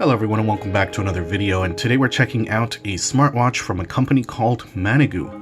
Hello everyone and welcome back to another video, and today we're checking out a smartwatch from a company called ManiGoo.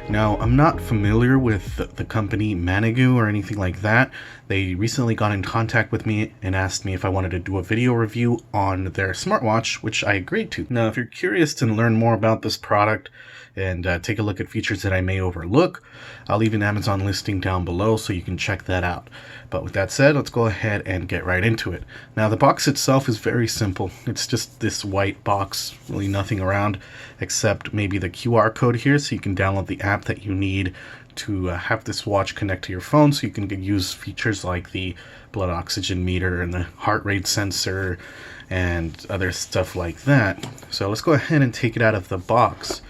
Now, I'm not familiar with the company ManiGoo or anything like that. They recently got in contact with me and asked me if I wanted to do a video review on their smartwatch, which I agreed to. Now, if you're curious to learn more about this product and take a look at features that I may overlook, I'll leave an Amazon listing down below so you can check that out. But with that said, let's go ahead and get right into it. Now, the box itself is very simple. It's just this white box, really nothing around except maybe the QR code here so you can download the app that you need to have this watch connect to your phone, so you can use features like the blood oxygen meter and the heart rate sensor and other stuff like that. So let's go ahead and take it out of the box.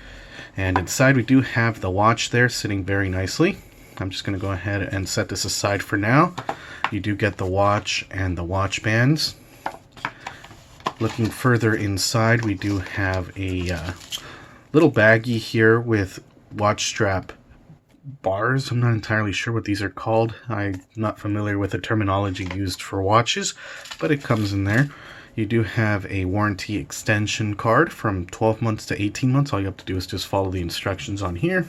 And inside we do have the watch there sitting very nicely. I'm just going to go ahead and set this aside for now. You do get the watch and the watch bands. Looking further inside, we do have a little baggie here with watch strap bars. I'm not entirely sure what these are called. I'm not familiar with the terminology used for watches, but it comes in there. You do have a warranty extension card from 12 months to 18 months. All you have to do is just follow the instructions on here.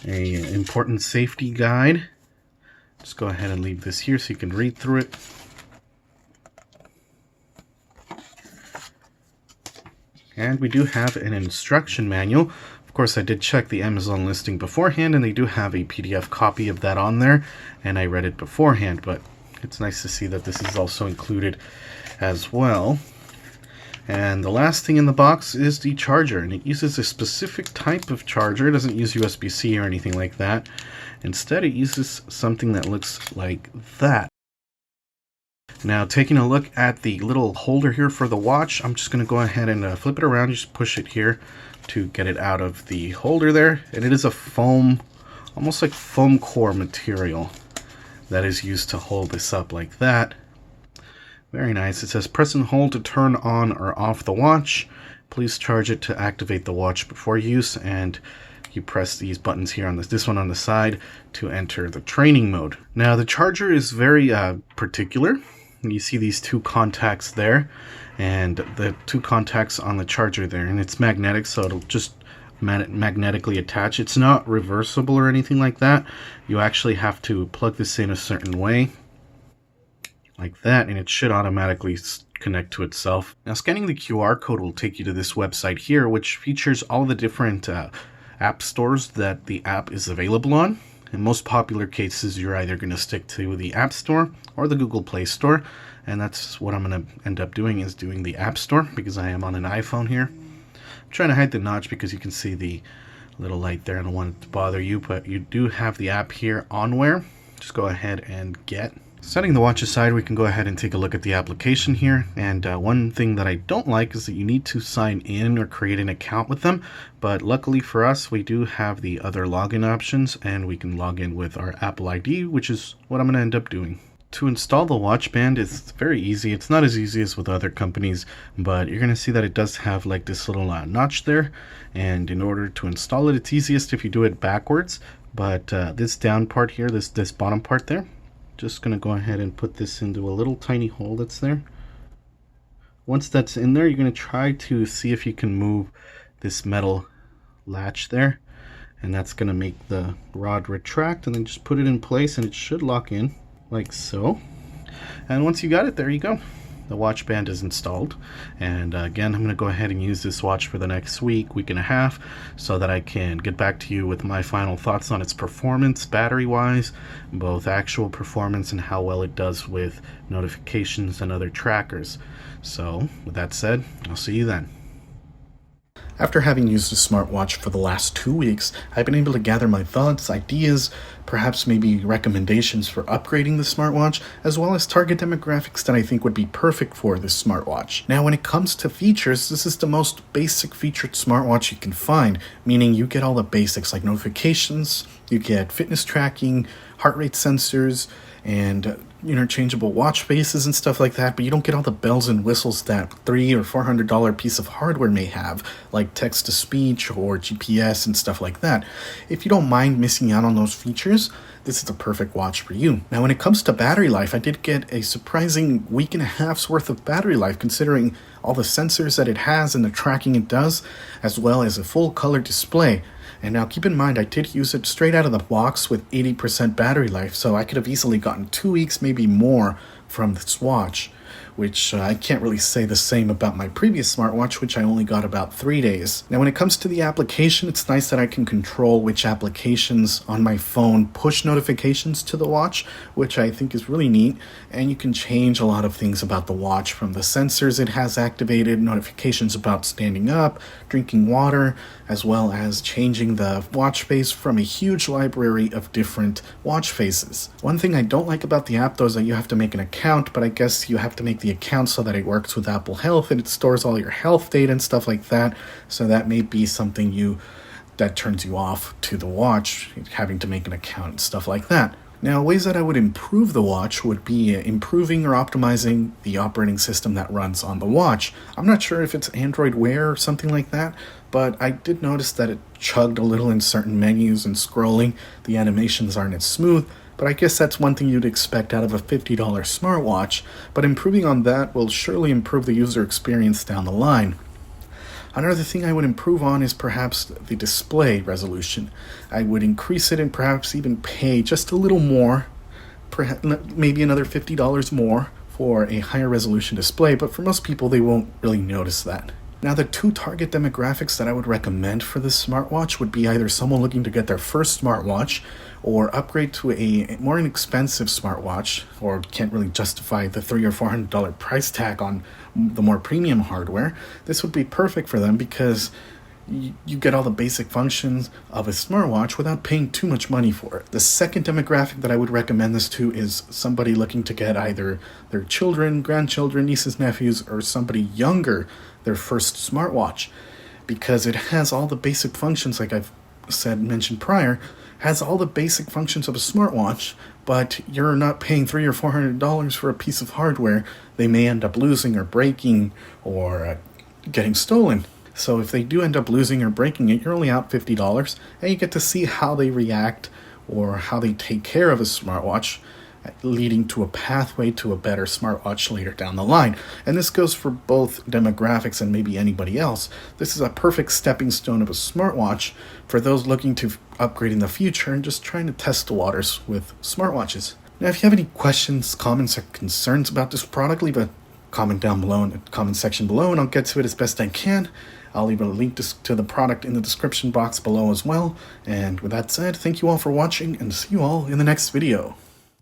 An important safety guide. Just go ahead and leave this here so you can read through it. And we do have an instruction manual. Of course, I did check the Amazon listing beforehand, and they do have a PDF copy of that on there, and I read it beforehand, but it's nice to see that this is also included as well. And the last thing in the box is the charger, and it uses a specific type of charger. It doesn't use USB-C or anything like that. Instead, it uses something that looks like that. Now, taking a look at the little holder here for the watch, I'm just going to go ahead and flip it around. You just push it here to get it out of the holder there. And it is a foam, almost like foam core material that is used to hold this up like that. Very nice. It says press and hold to turn on or off the watch. Please charge it to activate the watch before use, and you press these buttons here on this one on the side to enter the training mode. Now, the charger is very particular. You see these two contacts there, and the two contacts on the charger there, and it's magnetic, so it'll just magnetically attach. It's not reversible or anything like that. You actually have to plug this in a certain way like that, and it should automatically connect to itself. Now, scanning the QR code will take you to this website here, which features all the different app stores that the app is available on. In most popular cases, you're either going to stick to the App Store or the Google Play Store, and that's what I'm going to end up doing, is doing the App Store because I am on an iPhone here. I'm trying to hide the notch because you can see the little light there. I don't want it to bother you, but you do have the app here on Wear. Just go ahead and get. Setting the watch aside, we can go ahead and take a look at the application here. And one thing that I don't like is that you need to sign in or create an account with them. But luckily for us, we do have the other login options, and we can log in with our Apple ID, which is what I'm going to end up doing. To install the watch band is very easy. It's not as easy as with other companies, but you're going to see that it does have like this little notch there. And in order to install it, it's easiest if you do it backwards. But this down part here, this bottom part there, just going to go ahead and put this into a little tiny hole that's there. Once that's in there, you're going to try to see if you can move this metal latch there, and that's going to make the rod retract, and then just put it in place, and it should lock in like so. And once you got it, there you go. The watch band is installed, and again, I'm going to go ahead and use this watch for the next week and a half, so that I can get back to you with my final thoughts on its performance, battery-wise, both actual performance and how well it does with notifications and other trackers. So, with that said, I'll see you then. After having used the smartwatch for the last 2 weeks, I've been able to gather my thoughts, ideas, perhaps maybe recommendations for upgrading the smartwatch, as well as target demographics that I think would be perfect for this smartwatch. Now, when it comes to features, this is the most basic featured smartwatch you can find, meaning you get all the basics like notifications, You get fitness tracking, heart rate sensors, and interchangeable watch faces and stuff like that, but you don't get all the bells and whistles that $300 or $400 piece of hardware may have, like text-to-speech or GPS and stuff like that. If you don't mind missing out on those features, this is the perfect watch for you. Now, when it comes to battery life, I did get a surprising week and a half's worth of battery life, considering all the sensors that it has and the tracking it does, as well as a full color display. And now keep in mind, I did use it straight out of the box with 80% battery life, so I could have easily gotten 2 weeks, maybe more, from this watch, which I can't really say the same about my previous smartwatch, which I only got about 3 days. Now, when it comes to the application, it's nice that I can control which applications on my phone push notifications to the watch, which I think is really neat, and you can change a lot of things about the watch, from the sensors it has activated, notifications about standing up, drinking water, as well as changing the watch face from a huge library of different watch faces. One thing I don't like about the app, though, is that you have to make an account, but I guess you have to make the account so that it works with Apple Health and it stores all your health data and stuff like that. So that may be something that turns you off to the watch, having to make an account and stuff like that. Now, ways that I would improve the watch would be improving or optimizing the operating system that runs on the watch. I'm not sure if it's Android Wear or something like that, but I did notice that it chugged a little in certain menus and scrolling. The animations aren't as smooth, but I guess that's one thing you'd expect out of a $50 smartwatch, but improving on that will surely improve the user experience down the line. Another thing I would improve on is perhaps the display resolution. I would increase it and perhaps even pay just a little more, perhaps maybe another $50 more for a higher resolution display, but for most people they won't really notice that. Now, the two target demographics that I would recommend for this smartwatch would be either someone looking to get their first smartwatch or upgrade to a more inexpensive smartwatch, or can't really justify the $300 or $400 price tag on the more premium hardware. This would be perfect for them because you get all the basic functions of a smartwatch without paying too much money for it. The second demographic that I would recommend this to is somebody looking to get either their children, grandchildren, nieces, nephews, or somebody younger their first smartwatch, because it has all the basic functions, like I've mentioned prior, has all the basic functions of a smartwatch, but you're not paying $300 or $400 for a piece of hardware they may end up losing or breaking or getting stolen. So if they do end up losing or breaking it, you're only out $50, and you get to see how they react or how they take care of a smartwatch, leading to a pathway to a better smartwatch later down the line. And this goes for both demographics and maybe anybody else. This is a perfect stepping stone of a smartwatch for those looking to upgrade in the future and just trying to test the waters with smartwatches. Now, if you have any questions, comments, or concerns about this product, leave a comment down below in the comment section below, and I'll get to it as best I can. I'll leave a link to the product in the description box below as well. And with that said, thank you all for watching, and see you all in the next video.